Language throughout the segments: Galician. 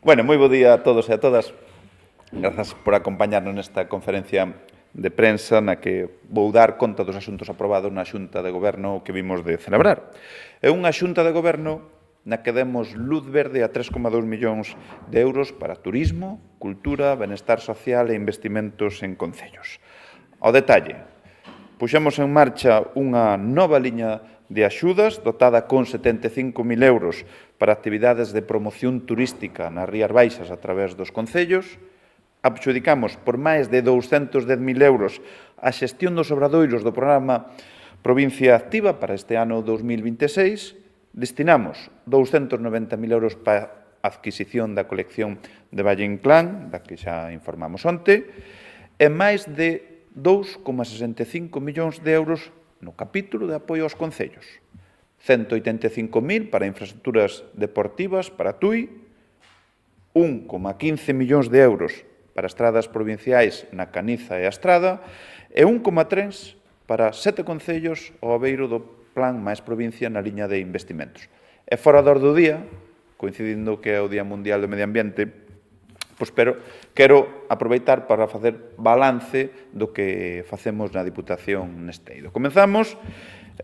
Bueno, moi bo día a todos e a todas. Grazas por acompañarnos nesta conferencia de prensa na que vou dar conta dos asuntos aprobados na Xunta de Goberno que vimos de celebrar. É unha Xunta de Goberno na que demos luz verde a 3,2 millóns de euros para turismo, cultura, benestar social e investimentos en concellos. Ao detalle, puxemos en marcha unha nova liña de axudas dotada con 75.000 euros para actividades de promoción turística nas Rías Baixas a través dos concellos, adxudicamos por máis de 210.000 euros a xestión dos obradoiros do programa Provincia Activa para este ano 2026, destinamos 290.000 euros para a adquisición da colección de Valle Inclán, da que xa informamos onte, e máis de 2,65 millóns de euros no capítulo de apoio aos concellos. 185.000 para infraestructuras deportivas para TUI, 1,15 millóns de euros para estradas provinciais na Caniza e a Estrada e 1,3 para 7 concellos ao abeiro do Plan Máis Provincia na liña de investimentos. E fora da orde do día, coincidindo que é o Día Mundial do Medio Ambiente, pero quero aproveitar para facer balance do que facemos na Diputación neste eido. Comenzamos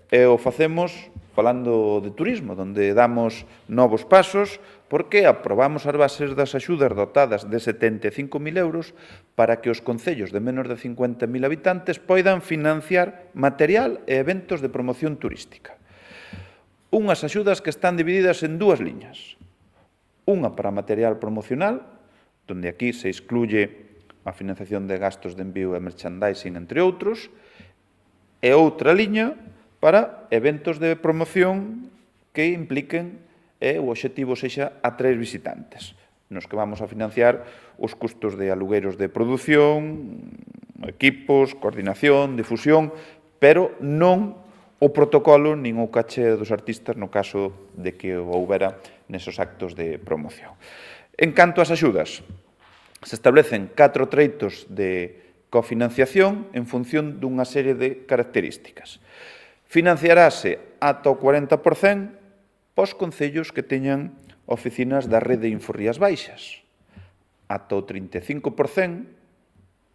e o facemos falando de turismo, onde damos novos pasos, porque aprobamos as bases das axudas dotadas de 75.000 euros para que os concellos de menos de 50.000 habitantes poidan financiar material e eventos de promoción turística. Unhas axudas que están divididas en dúas liñas. Unha para material promocional, onde aquí se excluye a financiación de gastos de envío e merchandising, entre outros, e outra liña para eventos de promoción que impliquen o obxectivo sexa atraer visitantes, nos que vamos a financiar os custos de alugueiros de produción, equipos, coordinación, difusión, pero non o protocolo nin o caché dos artistas no caso de que houbera nesos actos de promoción. En canto ás axudas, se establecen 4 treitos de cofinanciación en función dunha serie de características. Financiarase ata o 40% pos concellos que teñan oficinas da rede Inforrías Baixas, ata o 35%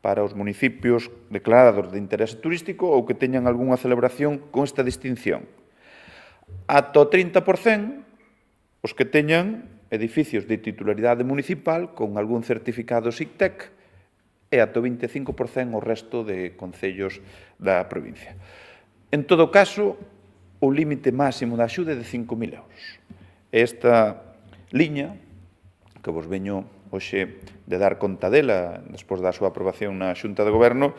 para os municipios declarados de interese turístico ou que teñan algunha celebración con esta distinción, ata o 30% os que teñan edificios de titularidade municipal con algún certificado SICTEC e ata o 25% o resto de concellos da provincia. En todo caso, o límite máximo da axuda é de 5.000 euros. Esta liña, que vos veño hoxe de dar conta dela, despois da súa aprobación na Xunta de Goberno,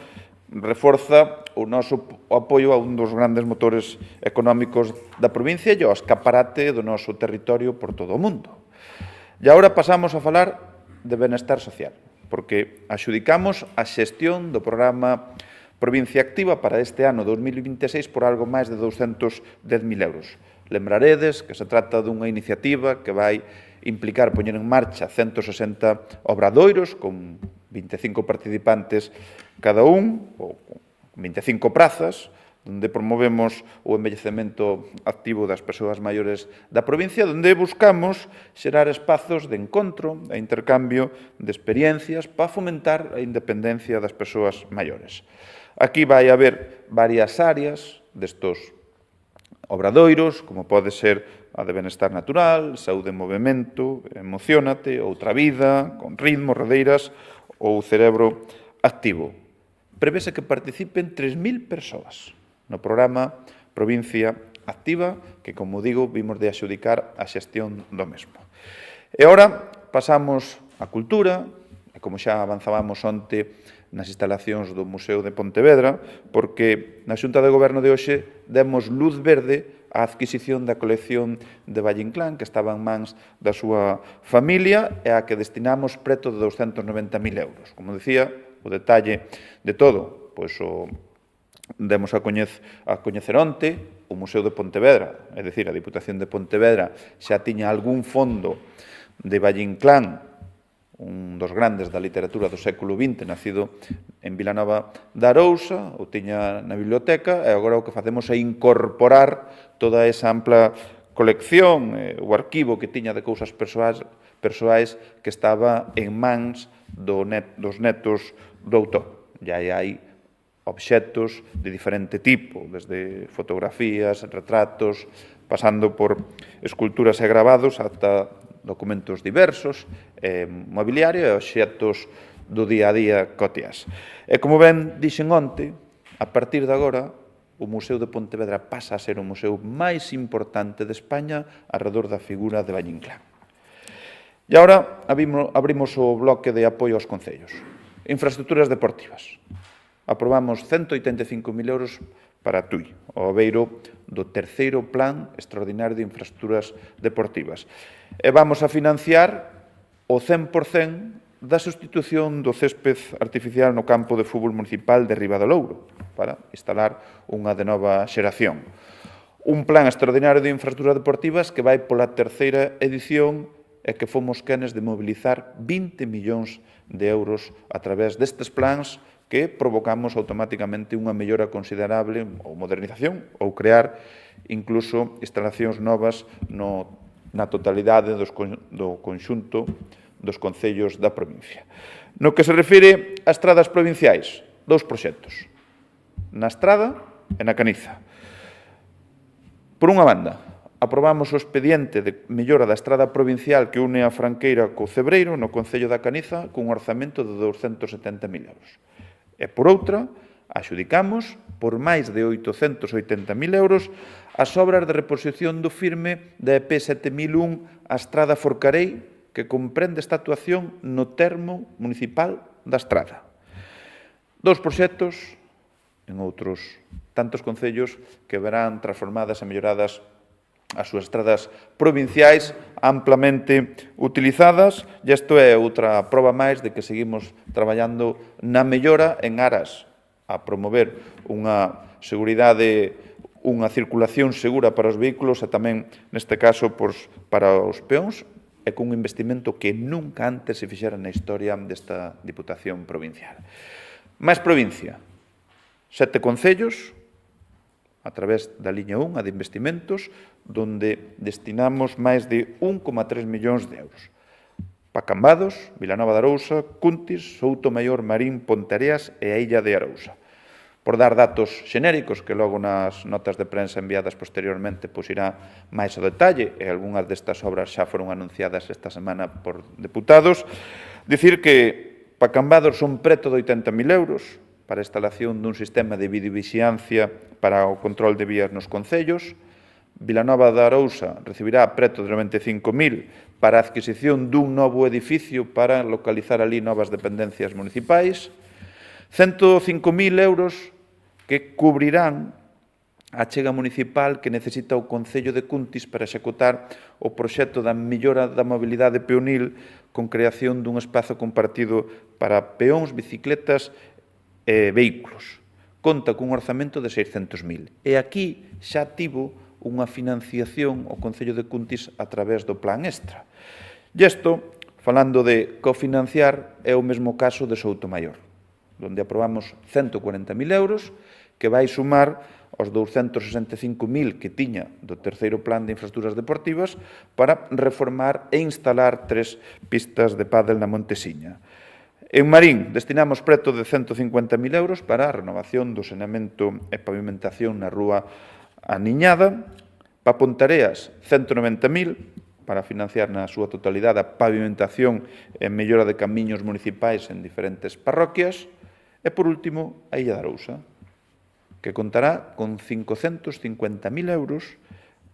reforza o noso apoio a un dos grandes motores económicos da provincia e ao escaparate do noso territorio por todo o mundo. E agora pasamos a falar de benestar social, porque axudicamos a xestión do programa Provincia Activa para este ano 2026 por algo máis de 210.000 euros. Lembraredes que se trata dunha iniciativa que vai implicar poñer en marcha 160 obradoiros con 25 participantes cada un, ou 25 prazas, onde promovemos o envellecemento activo das persoas maiores da provincia, onde buscamos xerar espazos de encontro e intercambio de experiencias para fomentar a independencia das persoas maiores. Aquí vai haber varias áreas destos obradoiros, como pode ser a de benestar natural, saúde en movimento, emociónate, outra vida, con ritmo, redeiras ou cerebro activo. Prevese que participen 3.000 persoas no programa Provincia Activa, que, como digo, vimos de axudicar a xestión do mesmo. E agora pasamos á cultura, e como xa avanzábamos onte nas instalacións do Museo de Pontevedra, porque na Xunta de Goberno de hoxe demos luz verde á adquisición da colección de Valle Inclán, que estaba en mans da súa familia e a que destinamos preto de 290.000 euros. Como decía, o detalle de todo, pois o demos a coñecer onte o Museo de Pontevedra, é dicir, a Diputación de Pontevedra xa tiña algún fondo de Valle Inclán, un dos grandes da literatura do século XX, nacido en Vilanova de Arousa, o tiña na biblioteca, e agora o que facemos é incorporar toda esa ampla colección, o arquivo que tiña de cousas persoais persoais que estaba en mans dos netos do autor. E aí hai obxectos de diferente tipo, desde fotografías, retratos, pasando por esculturas e gravados ata documentos diversos, mobiliario e obxectos do día a día cotiás. E como ben dixen onte, a partir de agora, o Museo de Pontevedra pasa a ser o museo máis importante de España arredor da figura de Valle Inclán. E agora abrimos o bloque de apoio aos concellos. Infraestructuras deportivas. Aprobamos 185.000 euros para Tui, o abeiro do terceiro Plan Extraordinario de Infraestructuras Deportivas. E vamos a financiar o 100% da sustitución do césped artificial no campo de fútbol municipal de Ribadalouro para instalar unha de nova xeración. Un plan extraordinario de infraestructuras deportivas que vai pola terceira edición e que fomos quenes de mobilizar 20 millóns de euros a través destes plans que provocamos automáticamente unha mellora considerable ou modernización ou crear incluso instalacións novas na totalidade do conxunto dos concellos da provincia. No que se refire a estradas provinciais, 2 proxectos, na Estrada e na Caniza. Por unha banda, aprobamos o expediente de mellora da estrada provincial que une a Franqueira co Cebreiro no Concello da Caniza cun orzamento de 270.000 euros. E por outra, axudicamos por máis de 880.000 euros as obras de reposición do firme da EP 7001 a Estrada Forcarei, que comprende esta actuación no termo municipal da Estrada. 2 proxectos en outros tantos concellos que verán transformadas e melloradas as súas estradas provinciais amplamente utilizadas, e isto é outra proba máis de que seguimos traballando na mellora en aras a promover unha seguridade, unha circulación segura para os vehículos e tamén, neste caso, para os peóns, e cun investimento que nunca antes se fixera na historia desta Diputación Provincial. Máis provincia, 7 concellos, a través da liña 1, a de investimentos, donde destinamos máis de 1,3 millóns de euros. Pacambados, Vilanova de Arousa, Cuntis, Soutomaior, Marín, Ponteareas e a Illa de Arousa. Por dar datos xenéricos, que logo nas notas de prensa enviadas posteriormente irá máis ao detalle, e algunhas destas obras xa foron anunciadas esta semana por deputados, dicir que Pacambados son preto de 80.000 euros para a instalación dun sistema de videovixiancia para o control de vías nos concellos. Vilanova de Arousa recibirá preto de 95.000 para a adquisición dun novo edificio para localizar ali novas dependencias municipais. 105.000 euros que cubrirán a achega municipal que necesita o Concello de Cuntis para executar o proxecto da mellora da mobilidade peonil con creación dun espazo compartido para peóns, bicicletas e vehículos. Conta cun orzamento de 600.000. E aquí xa tivo unha financiación o Concello de Cuntis a través do Plan Extra. E isto, falando de cofinanciar, é o mesmo caso de Soutomaior, onde aprobamos 140.000 euros, que vai sumar aos 265.000 que tiña do terceiro Plan de Infraestructuras Deportivas para reformar e instalar 3 pistas de pádel na Montesiña. En Marín destinamos preto de 150.000 euros para a renovación do saneamento e pavimentación na rúa Aniñada. Para Ponteareas, 190.000 para financiar na súa totalidade a pavimentación e mellora de camiños municipais en diferentes parroquias. E, por último, a Illa de Arousa, que contará con 550.000 euros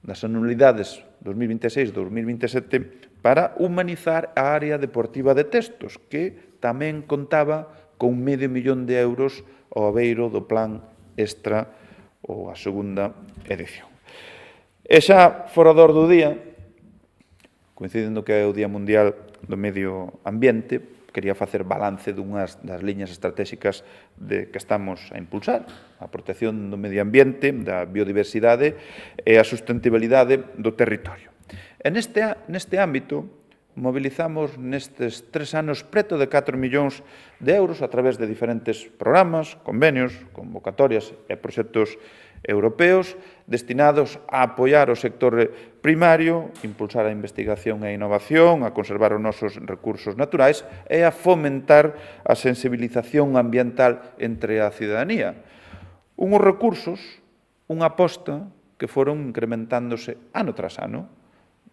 das anualidades 2026-2027 para humanizar a área deportiva de Testos, que tamén contaba con 500.000 euros ao abeiro do Plan Extra ou a segunda edición. E xa fora do do día, coincidendo que é o Día Mundial do Medio Ambiente, quería facer balance dunhas das liñas estratégicas que estamos a impulsar, a protección do medio ambiente, da biodiversidade e a sustentabilidade do territorio. E neste ámbito, mobilizamos nestes 3 anos preto de 4 millóns de euros a través de diferentes programas, convenios, convocatorias e proxectos europeos destinados a apoiar o sector primario, impulsar a investigación e a innovación, a conservar os nosos recursos naturais e a fomentar a sensibilización ambiental entre a cidadanía. Unhos recursos, unha aposta que foron incrementándose ano tras ano.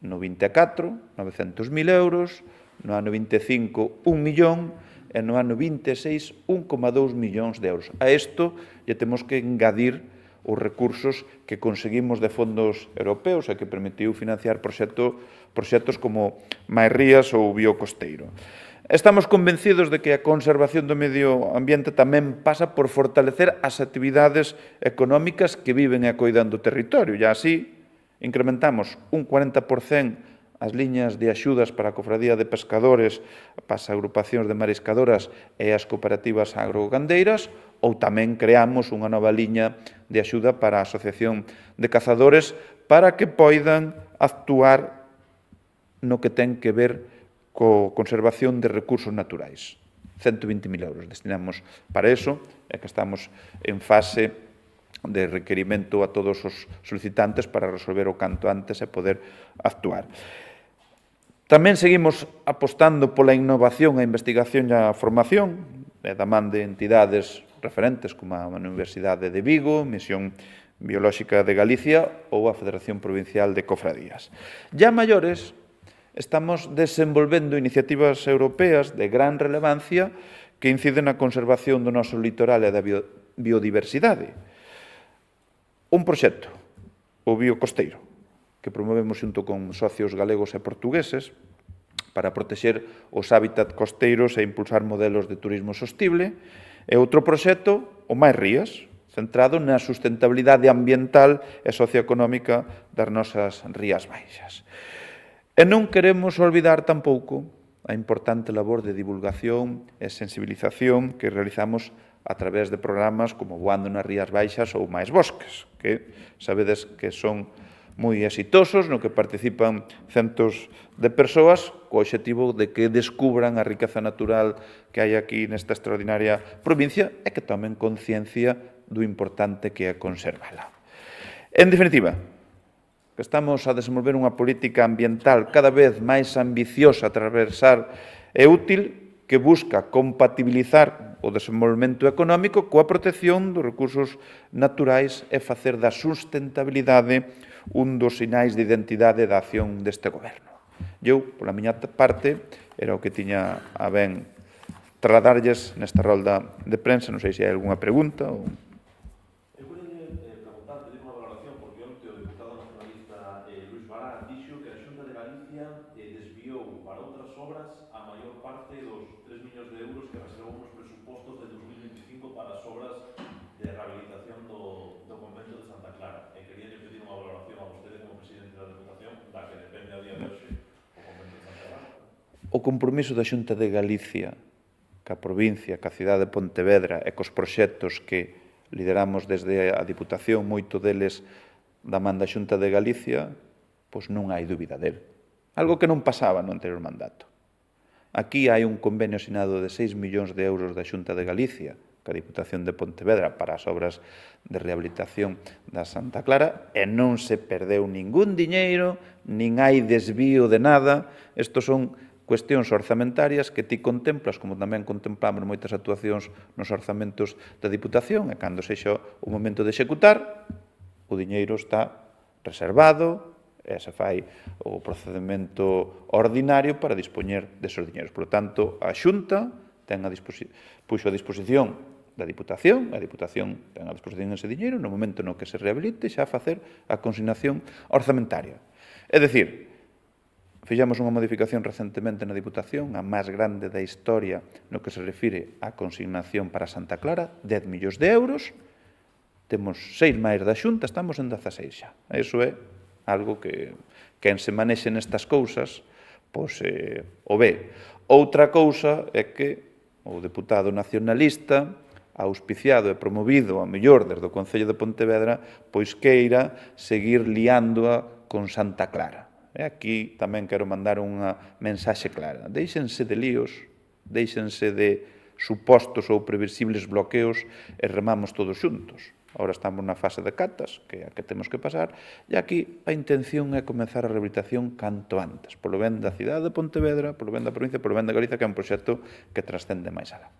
No 24, 900.000 euros, no ano 25, 1 millón, e no ano 26, 1,2 millóns de euros. A isto lle temos que engadir os recursos que conseguimos de fondos europeos e que permitiu financiar proxectos como Máis Rías ou Biocosteiro. Estamos convencidos de que a conservación do medio ambiente tamén pasa por fortalecer as actividades económicas que viven e coidan do territorio. E así, incrementamos un 40% as liñas de axudas para a cofradía de pescadores, para as agrupacións de mariscadoras e as cooperativas agrogandeiras, ou tamén creamos unha nova liña de axuda para a Asociación de Cazadores para que poidan actuar no que ten que ver co conservación de recursos naturais. 120.000 euros destinamos para eso, e que estamos en fase de requerimento a todos os solicitantes para resolver o canto antes e poder actuar. Tamén seguimos apostando pola innovación, a investigación e a formación, da man de entidades referentes como a Universidade de Vigo, Misión Biolóxica de Galicia ou a Federación Provincial de Cofradías. Ya maiores, estamos desenvolvendo iniciativas europeas de gran relevancia que inciden na conservación do noso litoral e da biodiversidade. Un proxecto, o Biocosteiro, que promovemos xunto con socios galegos e portugueses para protexer os hábitats costeiros e impulsar modelos de turismo sostible, e outro proxecto, o Máis Rías, centrado na sustentabilidade ambiental e socioeconómica das nosas rías baixas. E non queremos olvidar tampouco a importante labor de divulgación e sensibilización que realizamos a través de programas como Voando nas Rías Baixas ou Máis Bosques, que sabedes que son moi exitosos, no que participan centos de persoas co obxectivo de que descubran a riqueza natural que hai aquí nesta extraordinaria provincia e que tomen conciencia do importante que é conservala. En definitiva, que estamos a desenvolver unha política ambiental cada vez máis ambiciosa, transversal e útil que busca compatibilizar o desenvolvemento económico coa protección dos recursos naturais e facer da sustentabilidade un dos sinais de identidade da acción deste goberno. Eu, pola miña parte, era o que tiña a ben trasladarlles nesta rolda de prensa. Non sei se hai algunha pregunta ou... O compromiso da Xunta de Galicia, ca provincia, ca cidade de Pontevedra e cos proxectos que lideramos desde a Diputación, moito deles da man da Xunta de Galicia, pois non hai dúbida del. Algo que non pasaba no anterior mandato. Aquí hai un convenio asinado de 6 millóns de euros da Xunta de Galicia, ca Diputación de Pontevedra, para as obras de rehabilitación da Santa Clara, e non se perdeu ningún diñeiro, nin hai desvío de nada. Estos son cuestións orzamentarias que ti contemplas, como tamén contemplamos moitas actuacións nos orzamentos da Diputación, e cando sexa o momento de executar, o diñeiro está reservado e se fai o procedimento ordinario para dispoñer desos diñeiros. Por lo tanto, a Xunta puxo a disposición da Diputación, a Diputación ten a disposición ese diñeiro, no momento no que se rehabilite xa facer a consignación orzamentaria. É dicir, fixemos unha modificación recentemente na Diputación, a máis grande da historia no que se refire á consignación para Santa Clara, 10 millóns de euros, temos 6 máis da Xunta, estamos en 16 xa. Iso é algo que quen se manexe nestas cousas, pois o ve. Outra cousa é que o deputado nacionalista, auspiciado e promovido, a mellor, desde o Concello de Pontevedra, pois queira seguir liándoa con Santa Clara. E aquí tamén quero mandar unha mensaxe clara. Déixense de líos, déixense de supostos ou previsibles bloqueos e remamos todos xuntos. Ahora estamos na fase de catas, que é a que temos que pasar, e aquí a intención é comenzar a rehabilitación canto antes, polo ben da cidade de Pontevedra, polo ben da provincia, polo ben da Galiza, que é un proxecto que trascende máis alá.